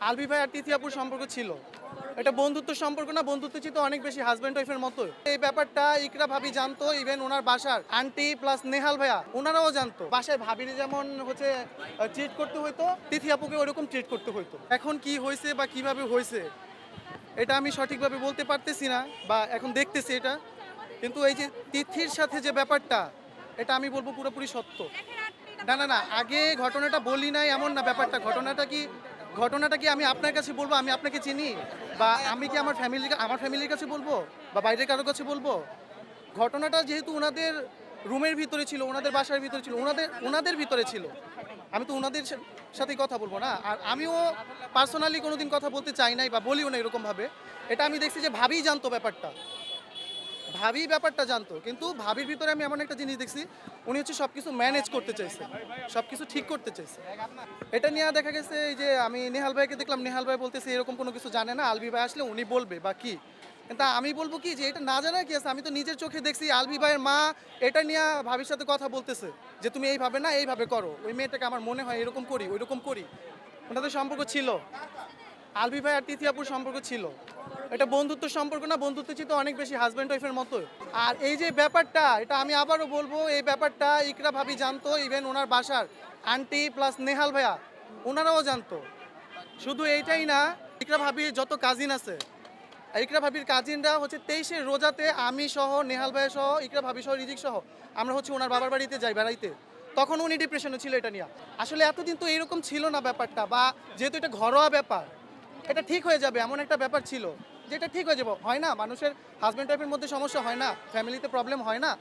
আলভি ভাই আর তিথি আপুর সম্পর্ক ছিল। এটা বন্ধুত্ব সম্পর্ক না, বন্ধুত্ব ছিল অনেক বেশি হাজব্যান্ড ওয়াইফের মতো। এই ব্যাপারটা ইকরা ভাবি জানতো, ইভেন ওনার বাসার আন্টি প্লাস নেহাল ভাইয়া ওনারাও জানতো। বাসায় ভাবির যেমন হচ্ছে ট্রিট করতে হইতো, তিথি আপুকে ওরকম ট্রিট করতে হইতো। এখন কি হয়েছে বা কিভাবে হয়েছে এটা আমি সঠিকভাবে বলতে পারতেছি না, বা এখন দেখতেছি এটা। কিন্তু এই যে তিথির সাথে যে ব্যাপারটা, এটা আমি বলবো পুরোপুরি সত্য। না না না, আগে ঘটনাটা বলি নাই এমন না ব্যাপারটা। ঘটনাটা কি আমি আপনার কাছে বলবো? আমি আপনাকে চিনি, বা আমি কি আমার ফ্যামিলির কাছে বলবো, বা বাইরের কারোর কাছে বলবো? ঘটনাটা যেহেতু ওনাদের রুমের ভিতরে ছিল, ওনাদের বাসার ভিতরে ছিল, ওনাদের ভিতরে ছিল, আমি তো ওনাদের সাথেই কথা বলবো না। আর আমিও পার্সোনালি কোনোদিন কথা বলতে চাই নাই বা বলিও না এরকমভাবে। এটা আমি দেখছি যে ভাবিই জানতো ব্যাপারটা, ভাবি ব্যাপারটা জানতো। কিন্তু ভাবির ভিতরে আমি এমন একটা জিনিস দেখছি, উনি হচ্ছে সবকিছু ম্যানেজ করতে চাইছে, সবকিছু ঠিক করতে চাইছে। এটা নিয়ে দেখা গেছে এই যে আমি নেহাল ভাইকে দেখলাম, নেহাল ভাই বলতেছে এরকম কোনো কিছু জানে না, আলভি ভাই আসলে উনি বলবে বা কি। কিন্তু আমি বলবো কি যে এটা না জানার কি আছে, আমি তো নিজের চোখে দেখছি আলভি ভাইয়ের মা এটা নিয়ে ভাবির সাথে কথা বলতেছে যে তুমি এইভাবে না এইভাবে করো, ওই মেয়েটাকে আমার মনে হয় এরকম করি ওইরকম করি। ওনাদের সম্পর্ক ছিল, আলভি ভাই আর তিথি আপুর সম্পর্ক ছিল। এটা বন্ধুত্ব সম্পর্ক না, বন্ধুত্ব ছিল অনেক বেশি হাজব্যান্ড ওয়াইফের মতো। আর এই যে ব্যাপারটা, এটা আমি আবারও বলবো, এই ব্যাপারটা ইকরা ভাবি জানতো, ইভেন ওনার বাসার আন্টি প্লাস নেহাল ভাইয়া ওনারাও জানতো। শুধু এইটাই না, ইকরা ভাবির যত কাজিন আছে, ইকরা ভাবির কাজিনরা হচ্ছে 23শে রোজাতে আমি সহ, নেহাল ভাই সহ, ইকরা ভাবি সহ, রিজিক সহ আমরা হচ্ছে ওনার বাবার বাড়িতে যাই বেড়াইতে। তখন উনি ডিপ্রেশনে ছিল এটা নিয়ে। আসলে এতদিন তো এরকম ছিল না ব্যাপারটা, বা যেহেতু এটা ঘরোয়া ব্যাপার, এটা ঠিক হয়ে যাবে এমন একটা ব্যাপার ছিল, যেটা ঠিক হয়ে যাবে। হয় না, মানুষের হাজব্যান্ড ওয়াইফের মধ্যে সমস্যা হয় না, ফ্যামিলিতে প্রবলেম হয় না।